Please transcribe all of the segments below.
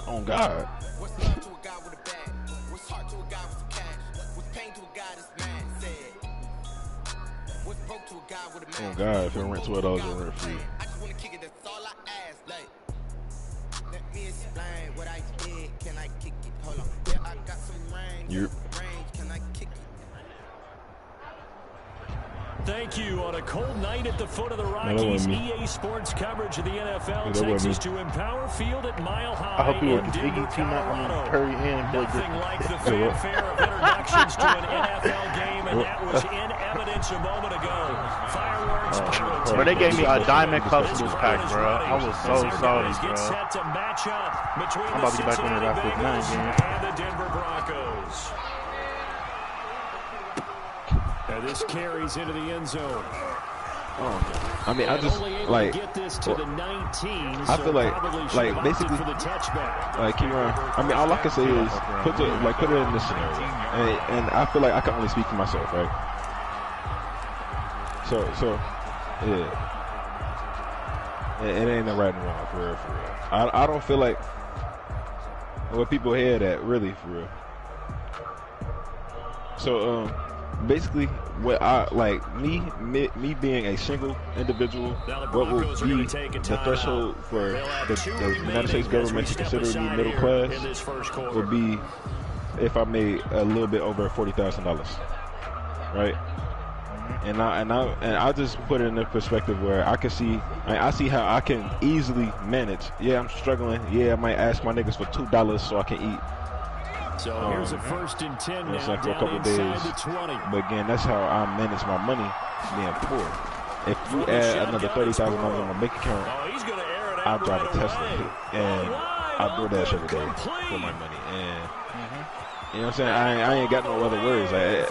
on God. Oh God, if it rent $12, it'll rent free. Yep. Thank you. On a cold night at the foot of the Rockies, EA Sports coverage of the NFL takes us to Empower Field at Mile High. I hope you in Denver, Colorado. Nothing like the fanfare of introductions to an NFL game, and that was in evidence a moment ago. Fireworks, pyrotechnics. Bro, they gave me a Diamond Collectibles pack, bro. I was so sorry, bro. I'm about to get back on it after tonight, man. And the Denver Broncos. And this carries into the end zone. Oh, I mean, I just like get this to the 19. I feel like basically, for the touchback. like keep on. I mean, all I can say is put it in this scenario, and I feel like I can only speak for myself, right? So yeah, it ain't no right and wrong for real. I don't feel like what people hear that really for real. So basically, what I like me being a single individual, what will be the threshold for the United States government to consider me middle class would be if I made a little bit over $40,000, right? And I just put it in a perspective where I can see, I see how I can easily manage. Yeah, I'm struggling. Yeah, I might ask my niggas for $2 so I can eat. So here's a 1st and 10 now, for a couple days. But again, that's how I manage my money being poor. If you add another $30,000 on my bank account, I'll drive a Tesla and I'll do that every day for my money. And you know what I'm saying? I ain't got no other words. Like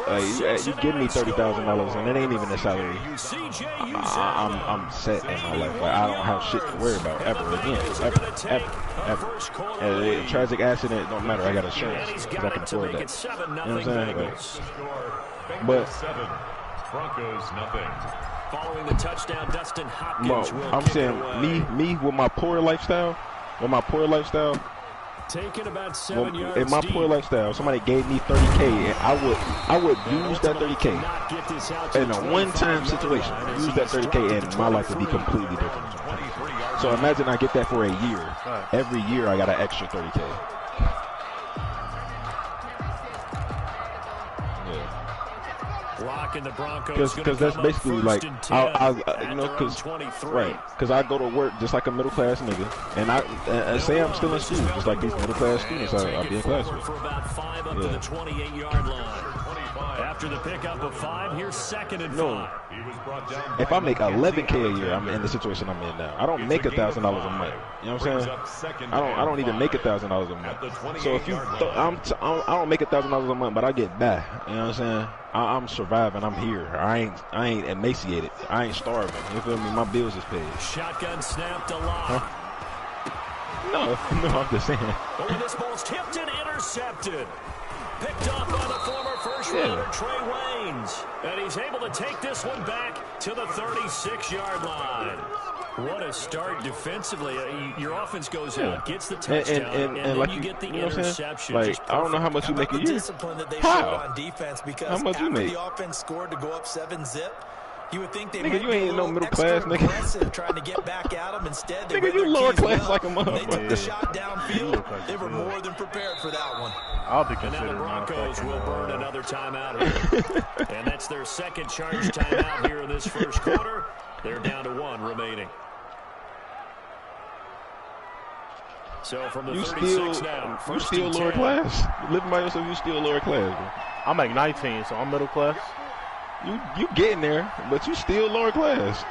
you give me $30,000 and it ain't even a salary. I'm set in my life. Like I don't have shit to worry about ever again, ever. And a tragic accident don't matter. I got insurance because I can afford that. You know what I'm saying? Like, but following the touchdown, Dustin Hopkins will I'm saying me with my poor lifestyle, taking about 7 yards in my poor lifestyle, somebody gave me $30K, and I would use that $30K in a one-time situation. Use that $30K, and my life would be completely different. So imagine I get that for a year. Every year I got an extra $30K. Because that's basically like because I go to work just like a middle class nigga, and I say I'm still in school just like these middle class students I be in class with. For about 5 up to the 28-yard line. After the pickup of 5, here's 2nd and 5. If I make $11K a year, I'm in the situation I'm in now. I don't make $1,000 a month. You know what I'm saying? I don't even make $1,000 a month. So if I don't make $1,000 a month, but I get by. You know what I'm saying? I'm surviving. I'm here. I ain't emaciated. I ain't starving. You feel me? My bills is paid. Shotgun snapped a lot. No, I'm just saying. But when this ball's tipped and intercepted. Picked off by the former first-rounder Trey Waynes. And he's able to take this one back to the 36-yard line. What a start defensively. Your offense goes out, gets the touchdown, and then like you get the know interception. Like, I don't know how much you make a year. How? How much you make? The offense scored to go up 7-zip. You would think they nigga, you ain't no middle class, nigga. Trying to get back at them. Instead, they nigga, you lower class like a motherfucker. They took the shot downfield. They were more than prepared for that one. I'll be considered. And now the Broncos will burn another timeout here. And that's their second charge timeout here in this first quarter. They're down to 1 remaining. So from the 36 now, you still lower class. You living by yourself, you still lower class, bro. I make 19, so I'm middle class. You getting there, but you still lower class.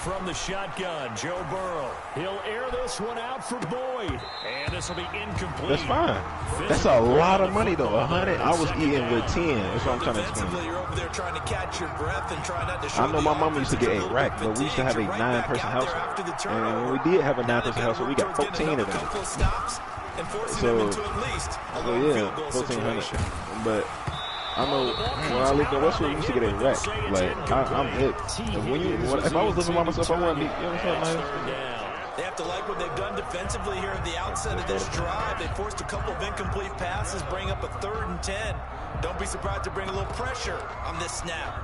From the shotgun, Joe Burrow. He'll air this one out for Boyd. And this will be incomplete. That's fine. That's a lot of money, though. 100. I was eating with 10. That's what I'm trying to explain. You're over there trying to catch your breath and try not to show I know my mama used to get a rack, but we used to have a 9-person household. And when we did have a 9-person household, we got 14 of them. So yeah, 1,400. But I know when I lived in Westwood, we used to get a rack. Like, I'm hip. If I was living by myself, I wouldn't be, you know what I'm saying? They have to like what they've done defensively here at the outset of this drive. They forced a couple of incomplete passes, bring up a 3rd and 10. Don't be surprised to bring a little pressure on this snap.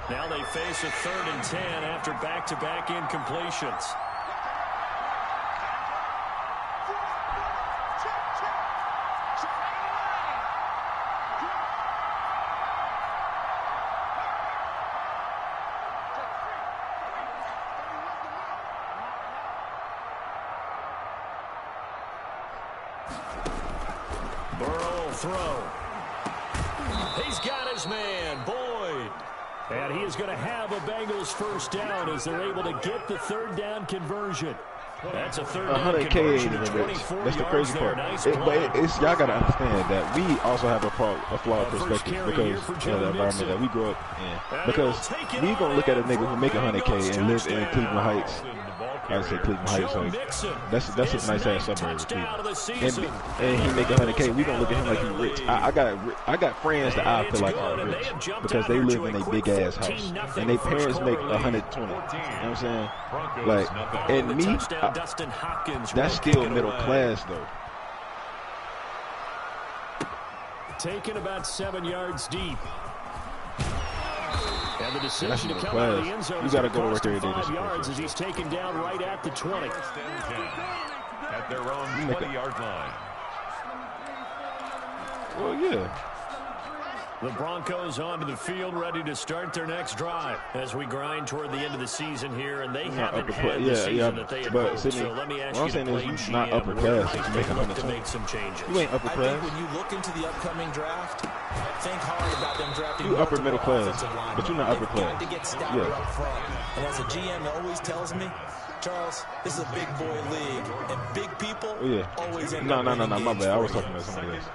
Now they face a 3rd and 10 after back-to-back incompletions. Throw. He's got his man, Boyd. And he is going to have a Bengals first down as they're able to get the 3rd down conversion. That's a 3rd down conversion to 24 That's the crazy part. Nice but y'all got to understand that we also have a flawed perspective because of the environment that we grew up in. Because we going to look at a nigga who make $100K and live in Cleveland Heights. I say Cleveland Heights, so that's a nice ass suburb of Cleveland. And he make $100K. We gonna look at him like he rich. I got friends that I feel like are rich because they live in a big ass house and their parents make 120. You know what I'm saying? Like, and me, that's still middle class though. Taken about 7 yards deep. And the decision to come out of the end zone, you got to go to work every day. 5 yards as he's taken down right at the 20. At their own 20-yard line. Well, yeah. The Broncos onto the field, ready to start their next drive as we grind toward the end of the season here, and they haven't had the season that they had hoped. So let me ask you to play not upper class. to make some changes. You ain't upper class. I think when you look into the upcoming draft, think hard about them drafting. You upper middle class, but you're not upper class. To get stouter up front. And as a GM always tells me, Charles, this is a big boy league, and big people always end up winning games. My bad. I was talking to somebody else.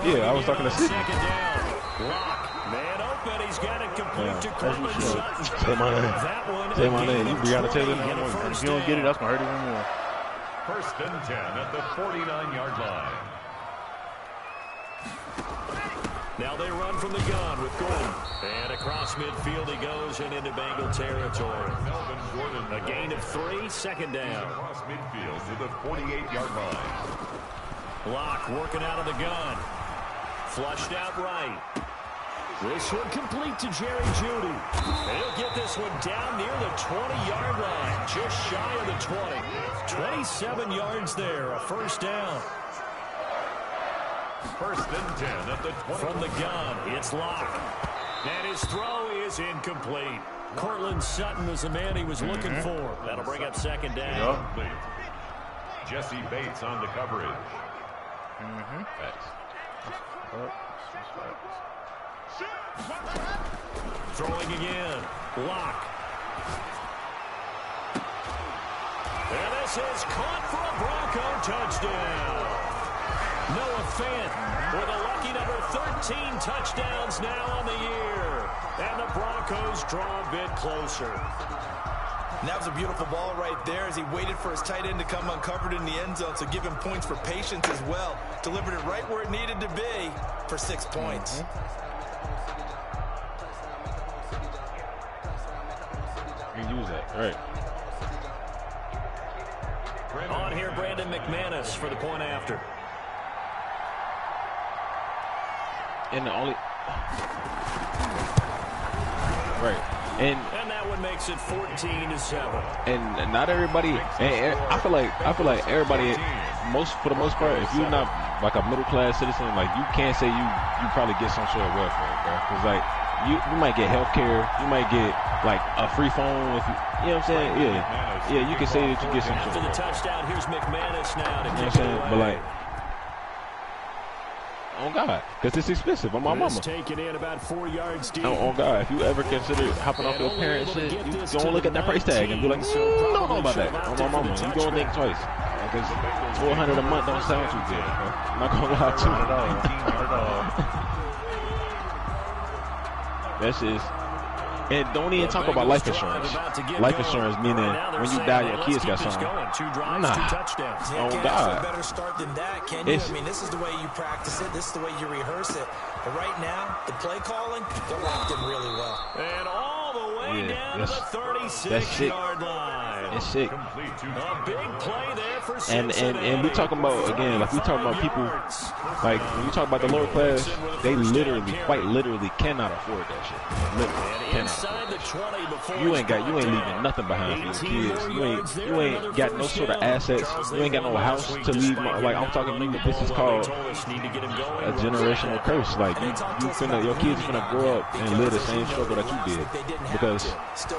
Yeah, I was talking to Sidney. Second down. Lock. Man open. He's got it complete to Coleman Sutton. Say my name. Say my name. You Breonna Taylor. If you don't get it, that's going to hurt even more. 1st and 10 at the 49-yard line. Now they run from the gun with Gordon. And across midfield he goes and into Bengal territory. A gain of 3, 2nd down. Across midfield to the 48-yard line. Lock working out of the gun. Flushed out right. This one complete to Jerry Jeudy. He'll get this one down near the 20-yard line. Just shy of the 20. 27 yards there. A first down. 1st and 10 at the 20. From the gun, it's Lock. And his throw is incomplete. Courtland Sutton was the man he was looking for. That'll bring up 2nd down. Jesse Bates on the coverage. Throwing again. Lock. And this is caught for a Bronco touchdown. Noah Fant with a lucky number 13 touchdowns now on the year. And the Broncos draw a bit closer. And that was a beautiful ball right there as he waited for his tight end to come uncovered in the end zone. So give him points for patience as well. Delivered it right where it needed to be for 6 points. You can use that. All right. On here, Brandon McManus for the point after. And the only... Right. And that one makes it 14-7. And not everybody. And I feel like everybody, for the most part, if you're not like a middle class citizen, like you can't say you probably get some sort of welfare, bro. Because like you might get health care, you might get like a free phone if you know what I'm saying. Yeah, you can say that you get some sort. After the touchdown, here's McManus now to kick it away. But like, on God, because it's expensive. On my mama. Taken in about 4 yards deep. On God, if you ever consider hopping off your parents' shit, you don't look at that price tag and be like, don't know about that. On my mama, you gonna think twice. Because $400 a month don't sound too good. Bro. I'm not gonna lie to you. Not at all. That's just. And don't even talk about life insurance. Life insurance meaning when you die, your kids got something. Nah. Oh, God. A better start than that, can you? I mean, this is the way you practice it. This is the way you rehearse it. But right now, the play calling, they're locked in really well. And all the way down to the 36-yard line. and sick. A big play there for And we talking about, again, like we talking about people, like when you talk about the lower class, they literally, quite literally cannot afford that shit. Literally cannot afford that shit. You ain't leaving nothing behind for your kids. You ain't got no sort of assets. You ain't got no house to leave. Like I'm talking to you, this is called a generational curse. Like your kids finna grow up and live the same struggle that you did because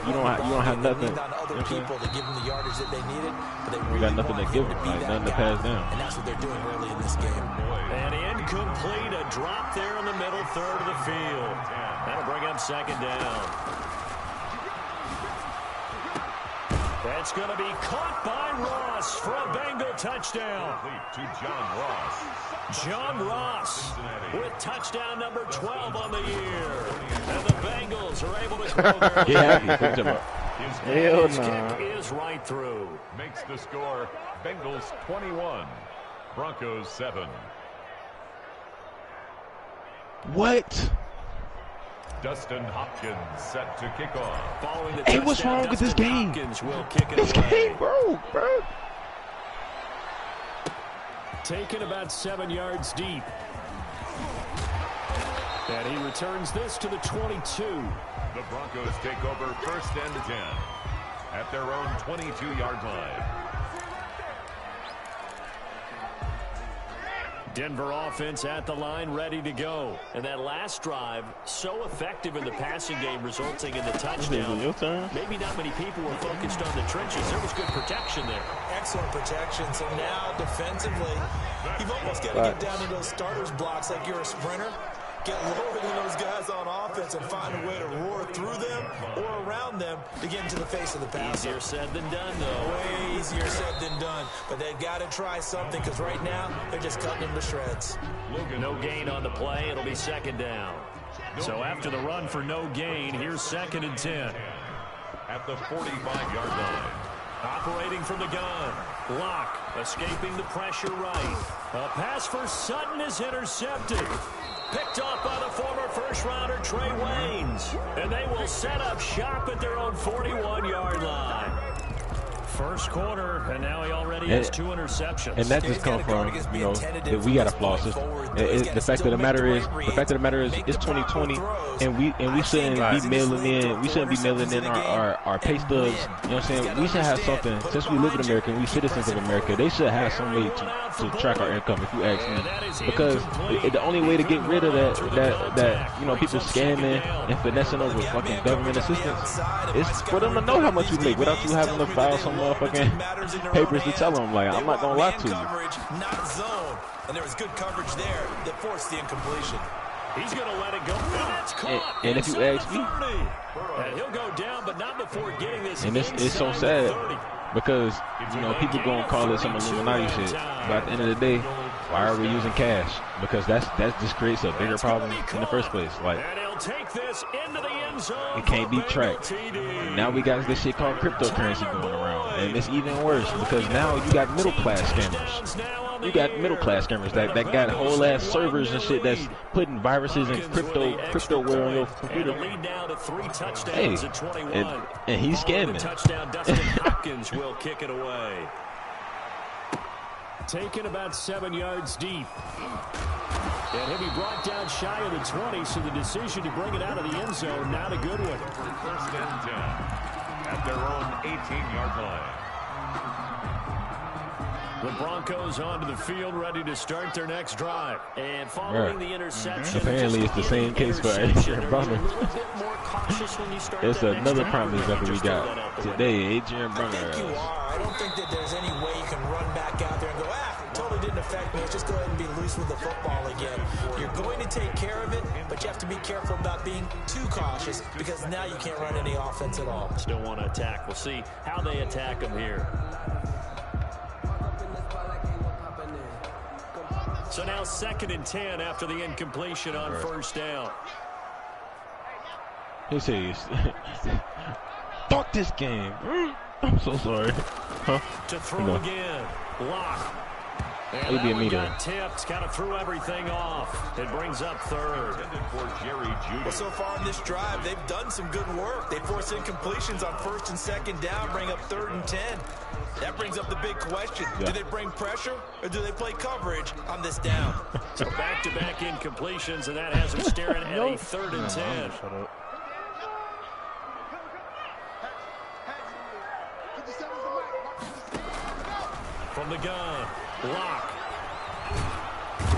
you don't have nothing. You got nothing to give them, like nothing to pass down. And that's what they're doing early in this game. And incomplete, a drop there in the middle third of the field. That'll bring up second down. That's going to be caught by Ross for a Bengal touchdown. To John Ross. John Ross with touchdown number 12 on the year. And the Bengals are able to grow their Yeah, Hell no. Kick is right through. Makes the score Bengals 21, Broncos 7. What? Dustin Hopkins set to kick off. Hey, what's wrong with this game? This game, bro. Taken about 7 yards deep. And he returns this to the 22. The Broncos take over 1st and 10 at their own 22-yard line. Denver offense at the line, ready to go. And that last drive, so effective in the passing game, resulting in the touchdown. Maybe not many people were focused on the trenches. There was good protection there. Excellent protection. So now, defensively, you've almost got to get down to those starters blocks like you're a sprinter. Get lower than those guys on offense and find a way to roar through them or around them to get into the face of the pass. Easier said than done, though. Way easier said than done. But they've got to try something because right now they're just cutting them to shreds. No gain on the play. It'll be second down. So after the run for no gain, here's 2nd and 10. At the 45-yard line. Operating from the gun. Locke escaping the pressure right. A pass for Sutton is intercepted. Picked off by the former first-rounder Trey Waynes. And they will set up shop at their own 41-yard line. First quarter, and now he already has 2 interceptions. And that just comes from, you know, that we got a flaw system. The fact of the matter is, it's 2020, and we shouldn't be mailing in. We shouldn't be mailing in our pay stubs. You know what I'm saying? We should have something. Since we live in America, and we citizens of America, they should have some way to track our income. If you ask me, because the only way to get rid of that you know, people scamming and finessing over fucking government assistance is for them to know how much you make without you having to file some motherfucking papers to tell them. Like, I'm not gonna lie to you. Not zone, and there was good coverage there that forced the incompletion. He's going to let it go. That's caught. And if you ask me, and he'll go down, but not before getting this. And it's so sad because, you know, people gonna call it some Illuminati shit, but at the end of the day, why are we using cash? Because that just creates a bigger problem in the first place. Like, take this into the end zone. It can't be tracked. Now we got this shit called cryptocurrency going around, and it's even worse because now you got middle class scammers. You got middle class scammers that got whole ass servers and shit that's putting viruses and cryptoware on your computer. Hey, and he's scamming. Dustin Hopkins will kick it away. Taken about 7 yards deep. And he'll be brought down shy of the 20, so the decision to bring it out of the end zone, not a good one. 1st and 10 at their own 18-yard line. The Broncos onto the field, ready to start their next drive. And following the interception, apparently it's the same case for Adrian Brunner. It's another promise that we got today, Adrian Brunner. I think you are. I don't think that there's any way you can run back out there and go, totally didn't affect me. Let's just go ahead and be loose with the football again. You're going to take care of it, but you have to be careful about being too cautious because now you can't run any offense at all. Still want to attack. We'll see how they attack them here. So now 2nd and 10 after the incompletion on 1st down. He says, fuck this game. I'm so sorry. To throw again. Lock. And that one got tipped, kind of threw everything off. It brings up third. Well, so far in this drive, they've done some good work. They force incompletions on 1st and 2nd down, bring up 3rd and 10. That brings up the big question. Yeah. Do they bring pressure or do they play coverage on this down? So back-to-back incompletions, and that has them staring at a 3rd and 10. Shut up. From the gun, Lock.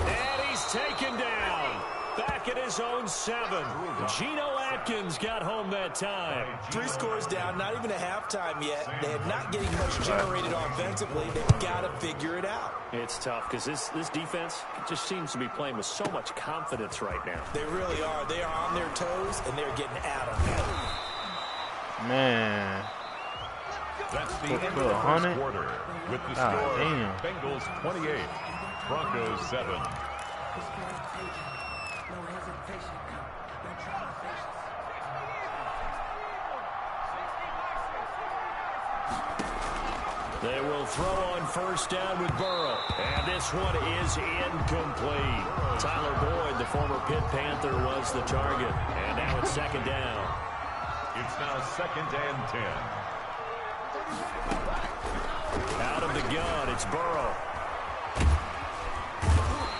And he's taken down. Back at his own 7. Geno Atkins got home that time. 3 scores down, not even a halftime yet. They are not getting much generated offensively. They've got to figure it out. It's tough because this defense just seems to be playing with so much confidence right now. They really are. They are on their toes, and they're getting at them. Man. That's the end of the first quarter. With the score, Bengals 28, Broncos 7. They will throw on 1st down with Burrow. And this one is incomplete. Tyler Boyd, the former Pitt Panther, was the target. And now it's 2nd down. It's now 2nd and 10. Out of the gun, it's Burrow.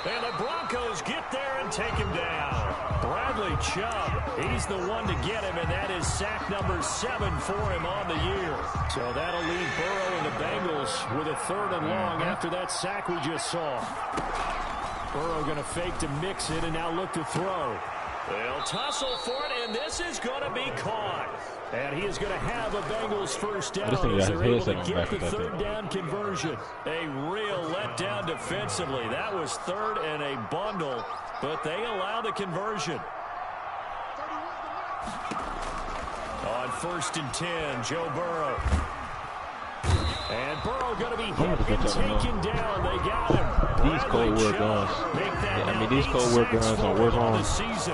And the Broncos get there and take him down. Bradley Chubb, he's the one to get him, and that is sack number 7 for him on the year. So that'll leave Burrow and the Bengals with a 3rd and long after that sack we just saw. Burrow going to fake to mix it and now look to throw. They'll tussle for it, and this is going to be caught. And he is going to have a Bengals 1st down as they're able to get the 3rd down conversion. A real letdown defensively. That was 3rd and a bundle, but they allow the conversion. On 1st and 10, Joe Burrow. And Burrow going to be hit and taken down. They got him. These cold war guns. Yeah, I mean, these cold war guns on Warzone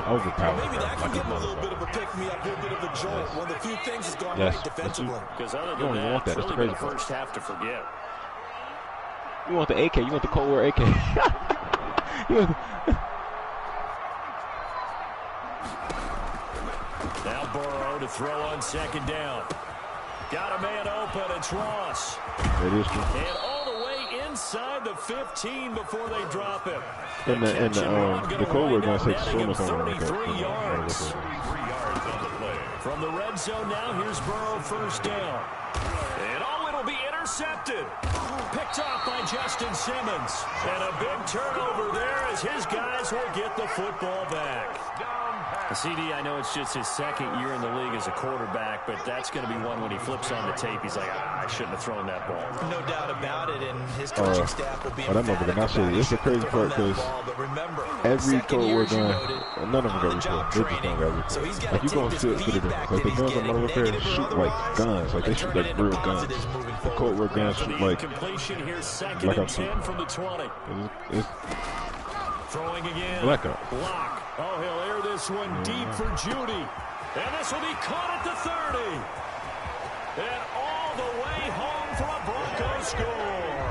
overpowered. Maybe that can give him a little bit of a pick-me-up, a little bit of a jolt. One of the few things that's gone right defensively. Because other than you don't even want that. That's the crazy part. First half to forget. You want the AK. You want the cold war AK. Now Burrow to throw on 2nd down. Got a man open. It's Ross. It is true. And all the way inside the 15 before they drop him. And the cold war gun takes so much on 33 yards. From the red zone now, here's Burrow 1st down. And it'll be intercepted. Picked off by Justin Simmons. And a big turnover there as his guys will get the football back. CD, I know it's just his 2nd year in the league as a quarterback, but that's going to be one when he flips on the tape. He's like, I shouldn't have thrown that ball. No doubt about it, and his coaching staff will be emphatic about it. It's the crazy part because every cold war gun, none of them got replay. They just don't got replay. So like, you going to spit it. Like, the guns on Modern Warfare shoot like guns. Like, they shoot like real guns. The cold war guns shoot like I'm shooting. From the 20. It's throwing again. Blackout. Lock. Oh, he'll air this one deep for Judy. And this will be caught at the 30. And all the way home for a Broncos score.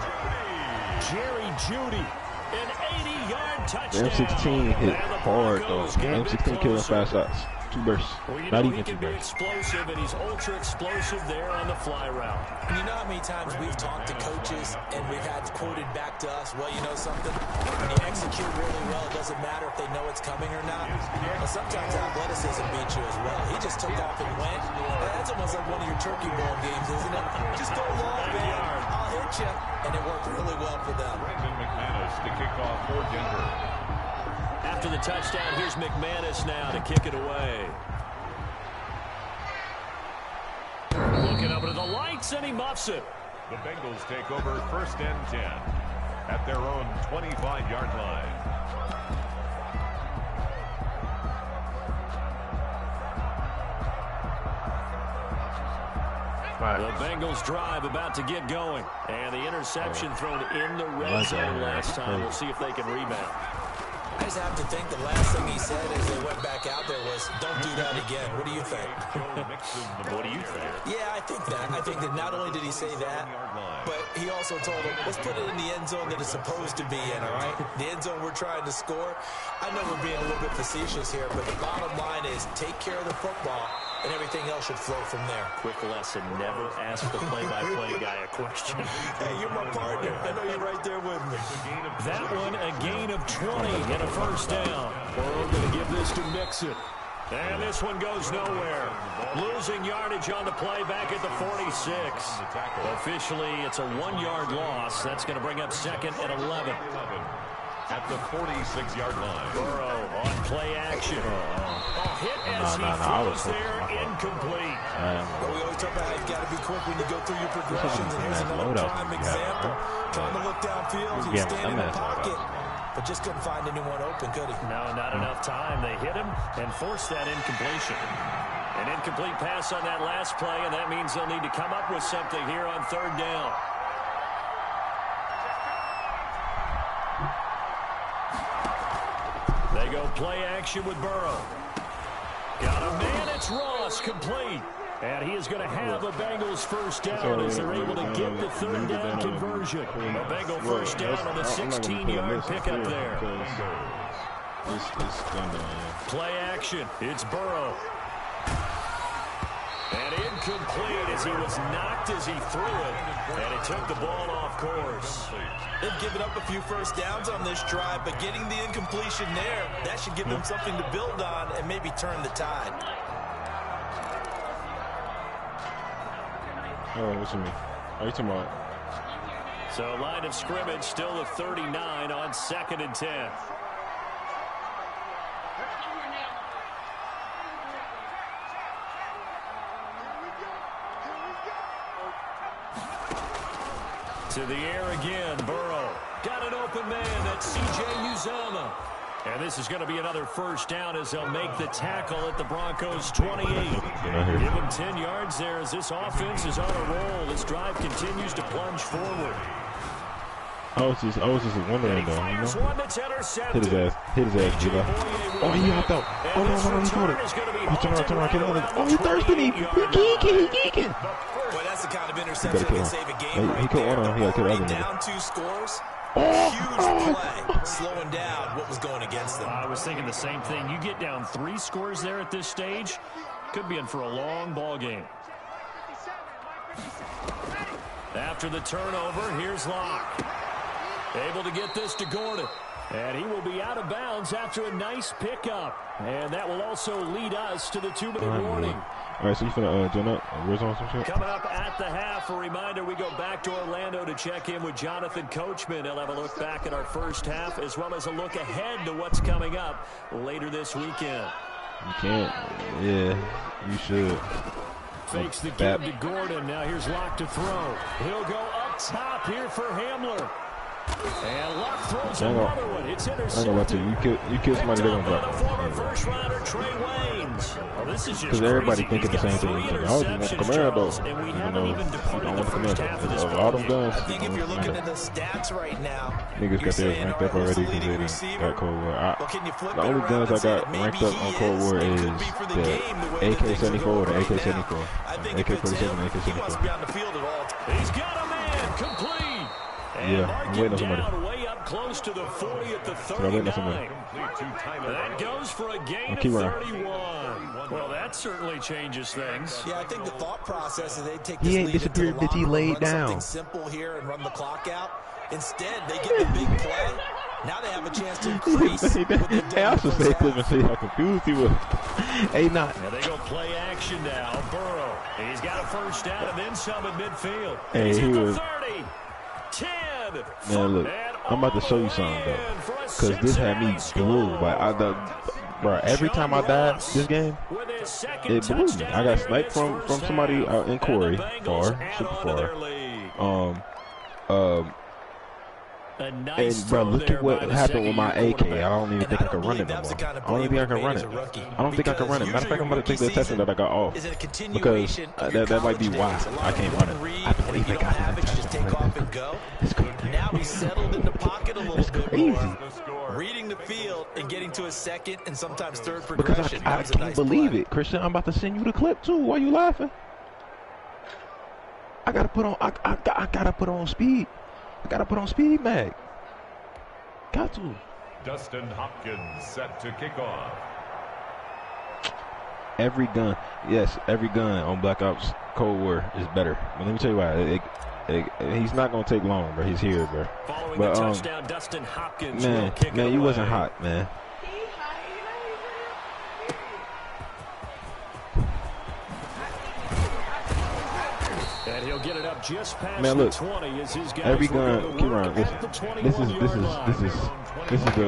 Jerry Judy, an 80-yard touchdown. The M16 hit hard, though. The M16 killed 5 shots. 2 bursts. Not even 2 bursts. Explosive, and he's ultra explosive there on the fly route. You know how many times we've talked to coaches and we've had quoted back to us, well, you know something? When you execute really well, it doesn't matter if they know it's coming or not. But sometimes athleticism beats you as well. He just took off and went. That's almost like one of your turkey bowl games, isn't it? Just go long, man. I'll hit you. And it worked really well for them. Brandon McManus to kick off for Denver. After the touchdown, here's McManus now to kick it away. Looking up into the lights, and he muffs it. The Bengals take over 1st and 10 at their own 25-yard line. The Bengals drive about to get going. And the interception thrown in the red zone last time. We'll see if they can rebound. I just have to think the last thing he said as they went back out there was, don't do that again. What do you think? What do you think? Yeah, I think that. I think that not only did he say that, but he also told him, let's put it in the end zone that it's supposed to be in, all right? The end zone we're trying to score. I know we're being a little bit facetious here, but the bottom line is take care of the football, and everything else should flow from there. Quick lesson, never ask the play-by-play guy a question. Hey, you're my partner. I know you're right there with me. That one, a gain of 20 and a first down. We're going to give this to Mixon. And this one goes nowhere. Losing yardage on the play back at the 46. Officially, it's a 1-yard loss. That's going to bring up 2nd and 11. At the 46-yard line. Burrow on play action. Hit as he throws there, incomplete. But we always talk about how you've got to be quick when you go through your progressions. And here's another prime example. Trying to look downfield. He was standing in the pocket. But just couldn't find anyone open, could he? No, not enough time. They hit him and forced that incompletion. An incomplete pass on that last play, and that means they'll need to come up with something here on 3rd down. They go play action with Burrow. Got a man, it's Ross, complete. And he is going to have a Bengals first down as they're able to get the 3rd down conversion. A Bengal first down on the 16-yard pickup there. Play action, it's Burrow. And incomplete as he was knocked as he threw it. And it took the ball off course. They've given up a few first downs on this drive, but getting the incompletion there, that should give them something to build on and maybe turn the tide. Oh, what's you mean? Are you talking about? So line of scrimmage still the 39 on 2nd and 10. To the air again, Burrow. Got an open man, that's C.J. Uzomah. And this is going to be another first down as they'll make the tackle at the Broncos' 28. Give them 10 yards there as this offense is on a roll. This drive continues to plunge forward. I was just wondering though, you know? Hit his ass, G-Lo. Oh, he hopped out. Oh, no, he caught it. Oh, turn around, get on it. Oh, he thirsty. He geeking. Boy, that's the kind of interception that can save a game right he there. One of them. He got to kill down 2 scores. Huge play, slowing down what was going against them. I was thinking the same thing. You get down 3 scores there at this stage, could be in for a long ball game. After the turnover, here's Locke. Able to get this to Gordon. And he will be out of bounds after a nice pickup. And that will also lead us to the 2-minute warning. All right, so you finna join up? Where's on some shit? Coming up at the half, a reminder, we go back to Orlando to check in with Jonathan Coachman. He'll have a look back at our first half as well as a look ahead to what's coming up later this weekend. You can't. Yeah, you should. Fakes the give to Gordon. Now here's Locke to throw. He'll go up top here for Hamler. And Locke throws another one. It's intercepted. You kill somebody, they're going to drop. Former first-rounder Trey Waynes. Well, this is just because everybody thinking the same thing. I was just want Camaro, though. And we haven't even departed the first half of this ball. All them guns. I think if you're looking at the stats right now, niggas got theirs ranked up already because they got Cold War. The only guns I got ranked up on Cold War is the AK-74 or the AK-74. AK-47 and AK-74. He's got a man complete. Yeah, I'm waiting on somebody. Way up close to the 40 at the 39. That goes for a gain of 31. Well, that certainly changes things. Yeah, I think the thought process is they take this lead ain't disappeared, bitch. He laid down. Something simple here and run the clock out. Instead, they get the big play. Now they have a chance to increase. Hey, I should say Cliff and see how confused he was. Hey, not. Now they go play action now. Burrow. He's got a first down and then some at midfield. Hey, he was. 30. 10. Man, look, I'm about to show you something though, cause this had me blue. Like bro, every time I died this game, it blew me. I got sniped from somebody out in Corey, super far. And bro, look at what happened with my AK. I don't even think I can run it no more. I don't even think I can run it. I don't think I can run it. Matter of fact, I'm about to take the testing that I got off because that might be why I can't run it. I believe I got it. Now he's settled in the pocket a little bit more. Reading the field and getting to a second and sometimes third progression. Because I can't believe it, Christian. I'm about to send you the clip too. Why are you laughing? I gotta put on. I gotta put on speed. I gotta put on speed, Mag. Got to. Dustin Hopkins set to kick off. Every gun, yes, every gun on Black Ops Cold War is better. But let me tell you why. He's not gonna take long, bro. He's here, bro. Following but the touchdown, Dustin Hopkins man, you wasn't hot, man. And he'll get it up just past man, look, the 20 as his guys every gun. Keep around. This is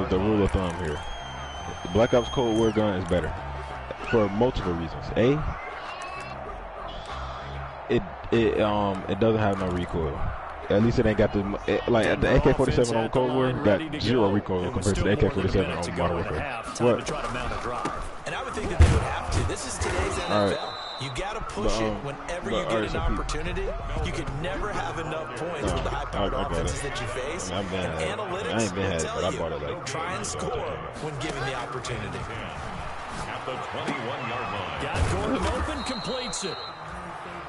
the rule of thumb here. The Black Ops Cold War gun is better for multiple reasons. It doesn't have no recoil. At least it ain't got the like the AK-47 on Cold War got zero recoil compared to the AK-47 on Modern Warfare. What? And I would think that they would have to. This is today's NFL. You got to push it whenever you get an opportunity. You can never have enough points with the high-powered offenses that you face. And analytics will tell you, try and score when given the opportunity. At the 21-yard line. Got Gordon open, completes it.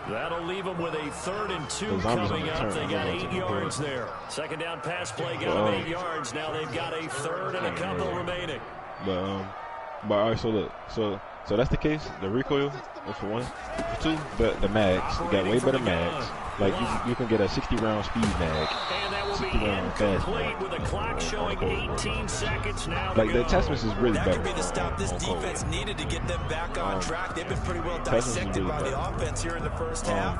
That'll leave them with a 3rd and 2 coming up. They got 8 yards there. Second down pass play got them 8 yards. Now they've got a 3rd and a couple remaining. But all right, so look, so that's the case. The recoil is for 1. For 2, the mags. You got way better mags. Like you can get a 60-round speed mag. And that will be incomplete with a clock showing 18 seconds now. Like the attachments is really better. That could be the stop this defense needed to get them back on track. They've been pretty well dissected by the offense here in the first half.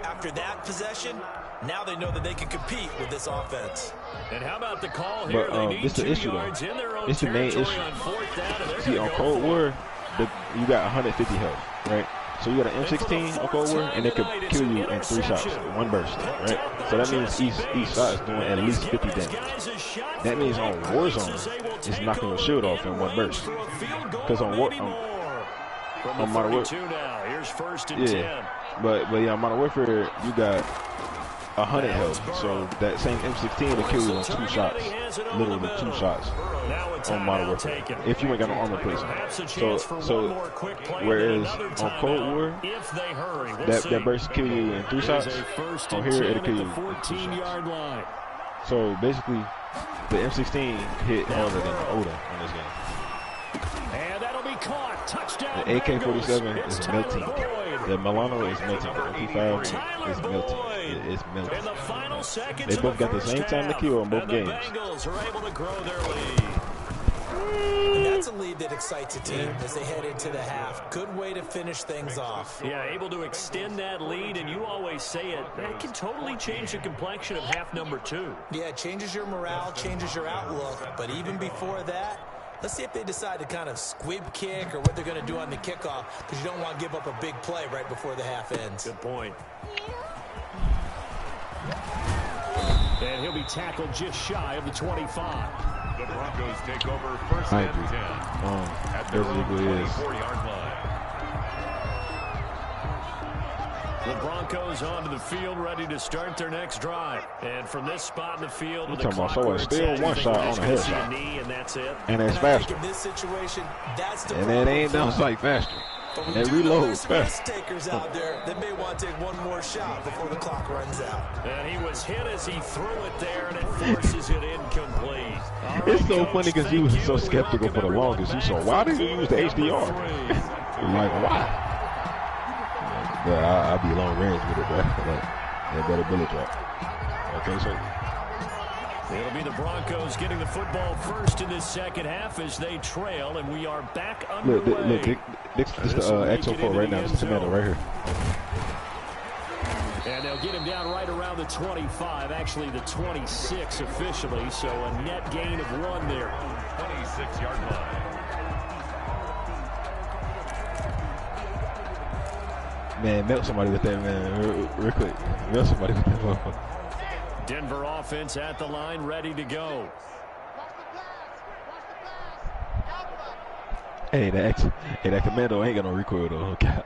After that possession, now they know that they can compete with this offense. And how about the call here? But this is the issue though. It's the main issue. See, on Cold War, you got 150 health, right? So you got an M16 on Cold War, and it could kill you in 3 shots, 1 burst, right? So that means each shot is doing at least 50 damage. That means on Warzone, it's knocking your shield off in 1 burst. Because on Modern Warfare, but on Modern Warfare, you got 100 health. So that same M16 will kill you in 2 shots, literally 2 shots on Modern Warfare. If you ain't got no armor placement. So whereas on Cold War, that burst kill you in 3 shots. On here, it'll kill you in 2 shots. So basically, the M16 hit harder than the Odin in this game. And that'll be caught. Touchdown. The AK-47 is melting. The Milano is melting. The MP5 is melting. It's melting. In the final seconds they both got the same time to kill in both games. The Bengals are able to grow their lead. And that's a lead that excites a team as they head into the half. Good way to finish things off. Yeah, able to extend that lead, and you always say it, that can totally change the complexion of half number 2. Yeah, it changes your morale, changes your outlook, but even before that, let's see if they decide to kind of squib kick or what they're going to do on the kickoff, because you don't want to give up a big play right before the half ends. Good point. And he'll be tackled just shy of the 25. The Broncos take over first and 10 at their own 24-yard line. The Broncos onto the field, ready to start their next drive. And from this spot in the field, with the clock so still 1 shot on the headshot, and that's it. And it's faster. In this situation, that's the and it ain't down sight faster. And it reloads fast. Takers out there that may want to take 1 more shot before the clock runs out. And he was hit as he threw it there, and it forces it incomplete. It's so funny because you was so skeptical for the longest. You saw, why did you use the HDR? Like, why? But I'll be long range with it, bro. Like, better bullet drop. Okay, so. It'll be the Broncos getting the football first in this second half as they trail, and we are back underway. Look, this is the XO4 right now. This is Tomato right here. And they'll get him down right around the 25, actually the 26 officially, so a net gain of 1 there. 26-yard line. Man, melt somebody with that, man. Real quick. Melt somebody with that. Denver offense at the line, ready to go. Hey, that commando ain't got no recoil though. Okay.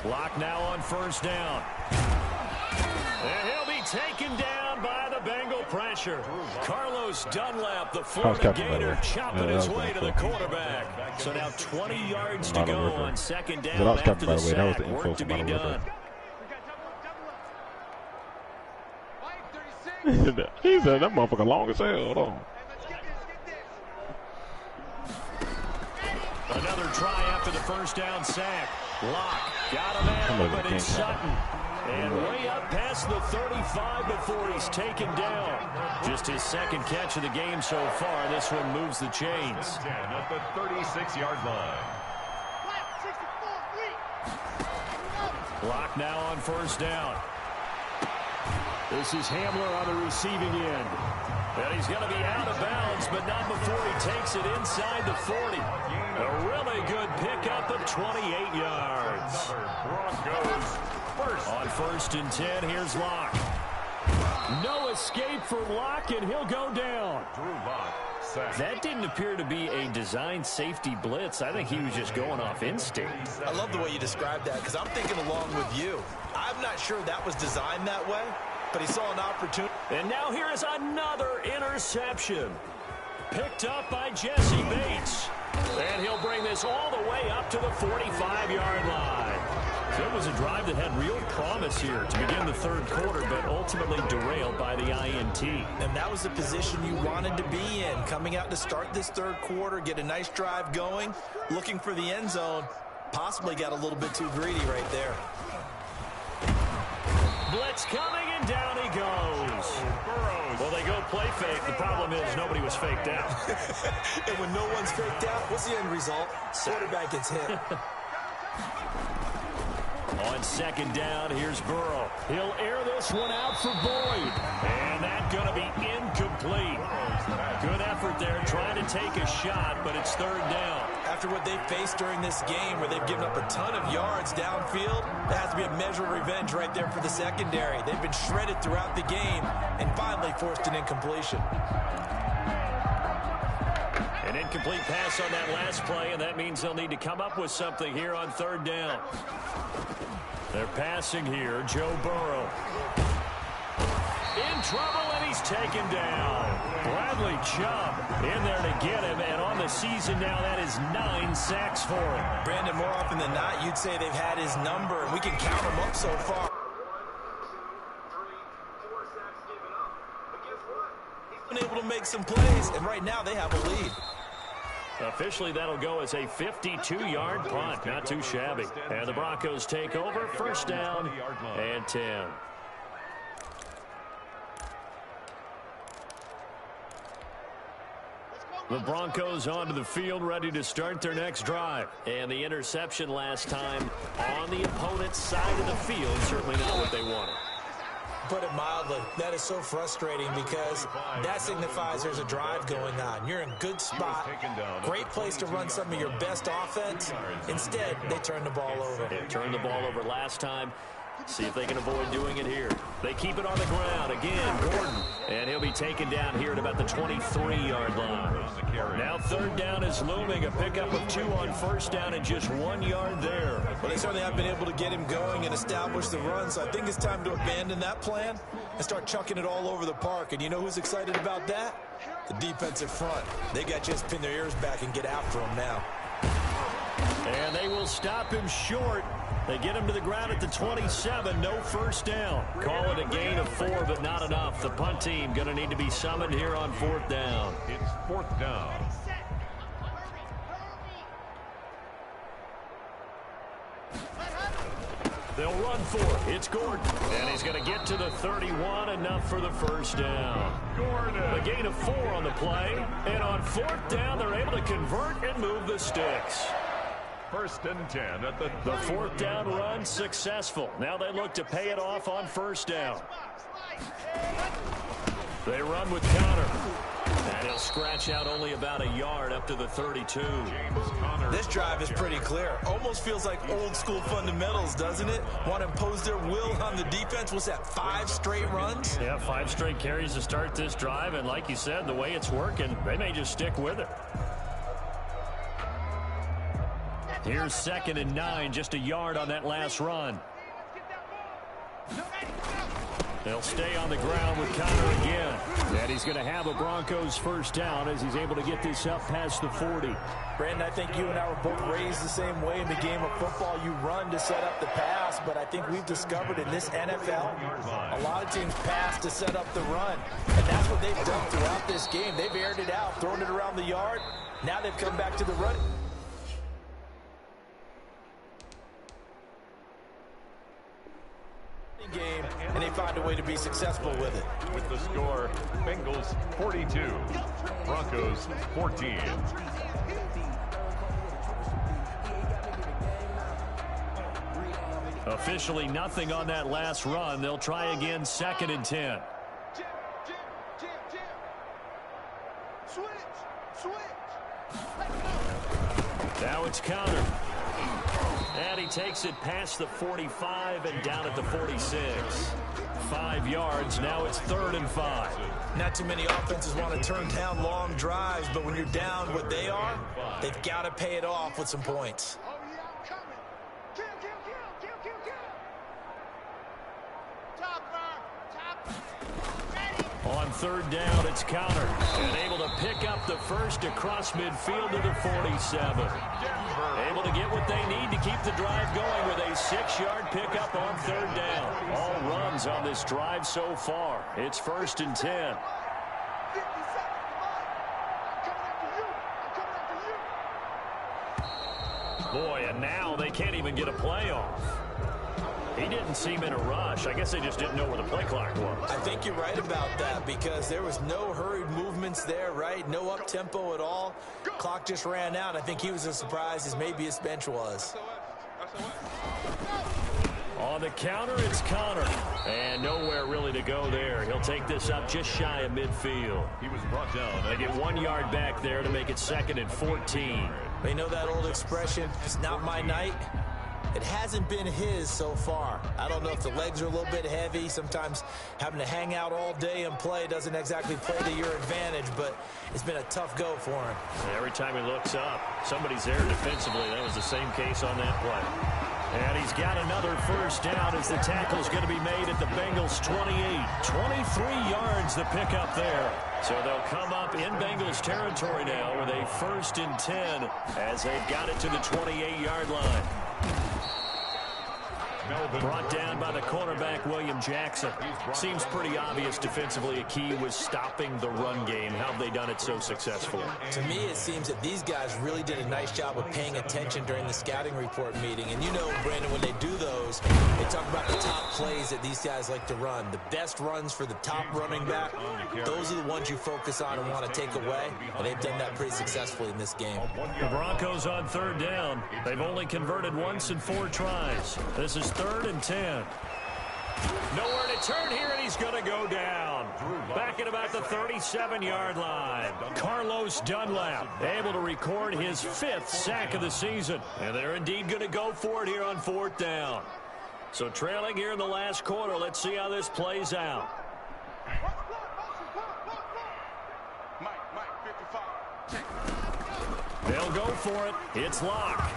Block now on first down. And he'll be be taken down by the Bengal pressure. Carlos Dunlap, the Florida Gator, chopping his way to the quarterback. So now 20 yards to go on second down after the sack. Work to be done. He said that motherfucker long as hell. Hold on. Another try after the first down sack. Lock got a man open in Sutton. And way up past the 35 before he's taken down. Just his second catch of the game so far. This one moves the chains. 10 at the 36-yard line. Lock now on first down. This is Hamler on the receiving end. And he's going to be out of bounds, but not before he takes it inside the 40. A really good pickup of 28 yards. Broncos first. On first and 10, here's Locke. No escape for Locke, and he'll go down. Drew Lock. That didn't appear to be a designed safety blitz. I think he was just going off instinct. I love the way you described that because I'm thinking along with you. I'm not sure that was designed that way, but he saw an opportunity. And now here is another interception. Picked up by Jesse Bates. And he'll bring this all the way up to the 45-yard line. So it was a drive that had real promise here to begin the third quarter, but ultimately derailed by the INT. And that was the position you wanted to be in, coming out to start this third quarter, get a nice drive going, looking for the end zone. Possibly got a little bit too greedy right there. Blitz coming, and down he goes. Well, they go play fake. The problem is nobody was faked out. And when no one's faked out, what's the end result? Quarterback gets hit. On second down, here's Burrow. He'll air this one out for Boyd. And that's going to be incomplete. Good effort there trying to take a shot, but it's third down. After what they've faced during this game where they've given up a ton of yards downfield, that has to be a measure of revenge right there for the secondary. They've been shredded throughout the game and finally forced an incompletion. An incomplete pass on that last play, and that means they'll need to come up with something here on third down. They're passing here. Joe Burrow in trouble, and he's taken down. Bradley Chubb in there to get him, and on the season now, that is 9 sacks for him. Brandon, more often than not, you'd say they've had his number, and we can count him up so far. He's been able to make some plays, and right now they have a lead. Officially, that'll go as a 52-yard punt. Not too shabby. And the Broncos take over. First down and 10. The Broncos onto the field, ready to start their next drive. And the interception last time on the opponent's side of the field. Certainly not what they wanted. Put it mildly, that is so frustrating because that signifies there's a drive going on. You're in a good spot, great place to run some of your best offense. Instead, they turn the ball over. They turned the ball over last time. See if they can avoid doing it here. They keep it on the ground. Again, Gordon. And he'll be taken down here at about the 23-yard line. Now third down is looming. A pickup of 2 on first down and just 1 yard there. Well, they certainly have been able to get him going and establish the run, so I think it's time to abandon that plan and start chucking it all over the park. And you know who's excited about that? The defensive front. They got to just pin their ears back and get after him now. And they will stop him short. They get him to the ground at the 27. No first down. Call it a gain of 4, but not enough. The punt team going to need to be summoned here on fourth down. It's fourth down. They'll run for it. It's Gordon. And he's going to get to the 31. Enough for the first down. Gordon. A gain of 4 on the play. And on fourth down, they're able to convert and move the sticks. First and 10 at the fourth down run successful. Now they look to pay it off on first down. They run with Connor. And he'll scratch out only about a yard up to the 32. This drive is pretty clear. Almost feels like old school fundamentals, doesn't it? Want to impose their will on the defense. What's that, 5 straight runs? Yeah, 5 straight carries to start this drive. And like you said, the way it's working, they may just stick with it. Here's second and 9, just a yard on that last run. They'll stay on the ground with Conner again. And he's going to have a Broncos first down as he's able to get this up past the 40. Brandon, I think you and I were both raised the same way in the game of football. You run to set up the pass, but I think we've discovered in this NFL, a lot of teams pass to set up the run. And that's what they've done throughout this game. They've aired it out, thrown it around the yard. Now they've come back to the run. Game, and they find a way to be successful with it. With the score, Bengals 42, Broncos 14. Officially nothing on that last run. They'll try again, 2nd and 10. Now it's Conner. And he takes it past the 45 and down at the 46. 5 yards. Now it's 3rd and 5. Not too many offenses want to turn down long drives, but when you're down what they are, they've got to pay it off with some points. On 3rd down, it's Conner. And able to pick up the first across midfield to the 47. Able to get what they need to keep the drive going with a 6-yard pickup on 3rd down. All runs on this drive so far. It's 1st and 10. Boy, and now they can't even get a play off. He didn't seem in a rush. I guess they just didn't know where the play clock was. I think you're right about that because there was no hurried movements there, right? No up-tempo at all. Clock just ran out. I think he was as surprised as maybe his bench was. On the counter, it's Conner. And nowhere really to go there. He'll take this up just shy of midfield. He was brought down. They get 1 yard back there to make it 2nd and 14. They know that old expression, it's not my night. It hasn't been his so far. I don't know if the legs are a little bit heavy. Sometimes having to hang out all day and play doesn't exactly play to your advantage, but it's been a tough go for him. Every time he looks up, somebody's there defensively. That was the same case on that play. And he's got another first down as the tackle's going to be made at the Bengals 28. 23 yards the pickup there. So they'll come up in Bengals territory now with a 1st and 10 as they've got it to the 28-yard line. Brought down by the cornerback, William Jackson. Seems pretty obvious defensively a key was stopping the run game. How have they done it so successfully? To me, it seems that these guys really did a nice job of paying attention during the scouting report meeting. And you know, Brandon, when they do those, they talk about the top plays that these guys like to run. The best runs for the top running back, those are the ones you focus on and want to take away. And they've done that pretty successfully in this game. The Broncos on 3rd down. They've only converted once in 4 tries. This is 3rd and 10. Nowhere to turn here, and he's going to go down. Back at about the 37-yard line. Carlos Dunlap able to record his 5th sack of the season. And they're indeed going to go for it here on 4th down. So trailing here in the last quarter. Let's see how this plays out. They'll go for it. It's Locke.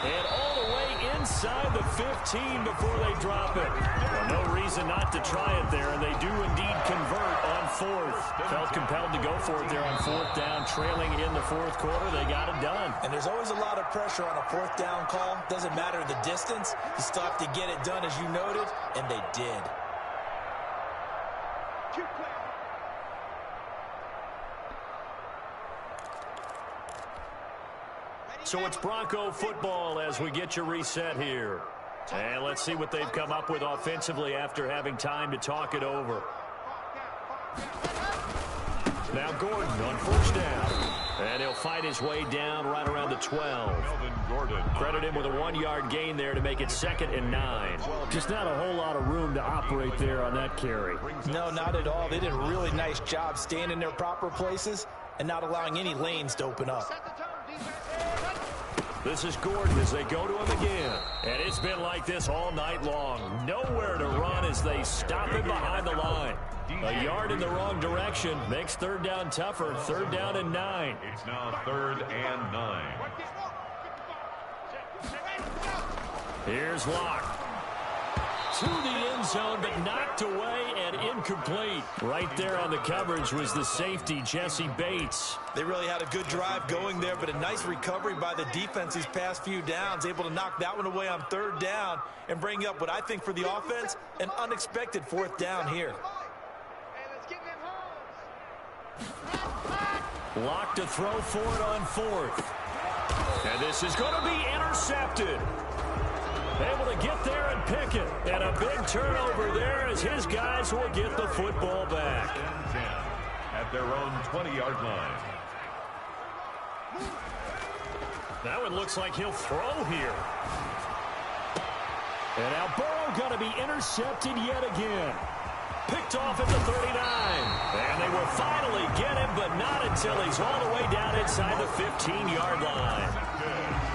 And all the way inside the 15 before they drop it. Well, no reason not to try it there, and they do indeed convert on 4th. Felt compelled to go for it there on 4th down, trailing in the 4th quarter. They got it done. And there's always a lot of pressure on a 4th down call. Doesn't matter the distance. You still have to get it done, as you noted, and they did. So it's Bronco football as we get you reset here. And let's see what they've come up with offensively after having time to talk it over. Now Gordon on 1st down. And he'll fight his way down right around the 12. Credit him with a 1-yard gain there to make it 2nd and 9. Just not a whole lot of room to operate there on that carry. No, not at all. They did a really nice job staying in their proper places and not allowing any lanes to open up. This is Gordon as they go to him again. And it's been like this all night long. Nowhere to run as they stop him behind the line. A yard in the wrong direction makes 3rd down tougher. 3rd down and 9. It's now 3rd and 9. Here's Locke. To the end zone, but knocked away and incomplete. Right there on the coverage was the safety, Jesse Bates. They really had a good drive going there, but a nice recovery by the defense these past few downs, able to knock that one away on 3rd down and bring up what I think for the offense, an unexpected 4th down here. Lock to throw for it on 4th. And this is going to be intercepted. Able to get there and pick it. And a big turnover there as his guys will get the football back. 10 at their own 20-yard line. That one looks like he'll throw here. And now Burrow going to be intercepted yet again. Picked off at the 39. And they will finally get him, but not until he's all the way down inside the 15-yard line.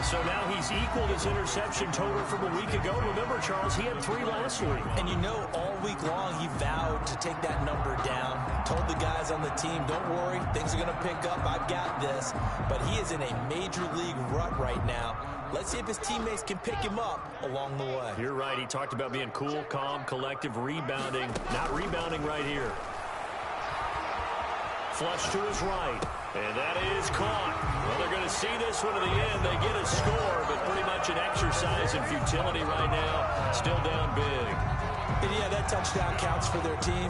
So now he's equaled his interception total from a week ago. Remember, Charles, he had 3 last week. And you know, all week long he vowed to take that number down. Told the guys on the team, don't worry, things are going to pick up. I've got this. But he is in a major league rut right now. Let's see if his teammates can pick him up along the way. You're right. He talked about being cool, calm, collective, rebounding. Not rebounding right here. Flush to his right. And that is caught. Well, they're going to see this one to the end. They get a score, but pretty much an exercise in futility right now. Still down big. And yeah, that touchdown counts for their team,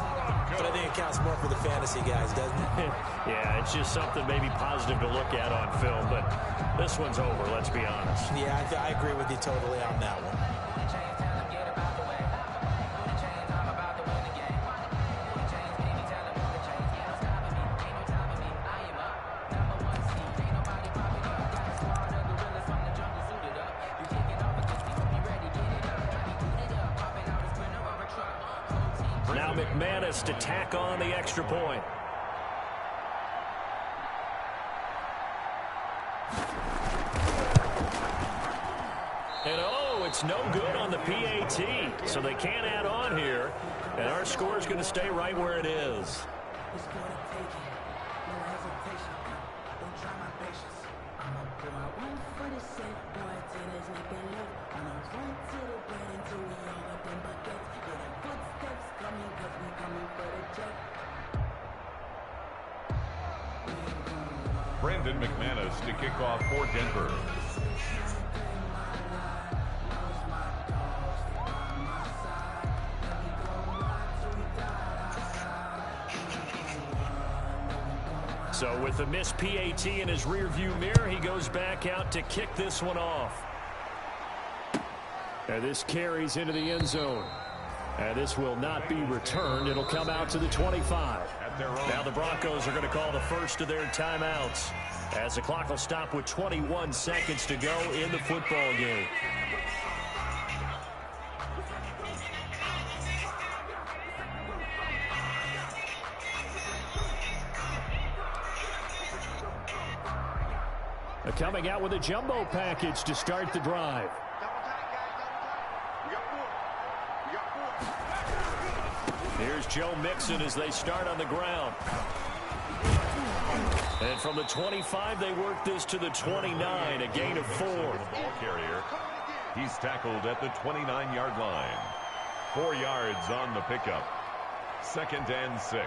but I think it counts more for the fantasy guys, doesn't it? Yeah, it's just something maybe positive to look at on film, but this one's over, let's be honest. Yeah, I agree with you totally on that one. Now McManus to tack on the extra point. And oh, it's no good on the PAT. So they can't add on here. And our score is going to stay right where it is. Brandon McManus to kick off for Denver. So with the missed PAT in his rearview mirror, he goes back out to kick this one off. And this carries into the end zone. And this will not be returned. It'll come out to the 25. Now the Broncos are going to call the first of their timeouts as the clock will stop with 21 seconds to go in the football game. Coming out with a jumbo package to start the drive. Here's Joe Mixon as they start on the ground. And from the 25, they work this to the 29, a gain of 4. Ball carrier. He's tackled at the 29-yard line. 4 yards on the pickup. 2nd and 6.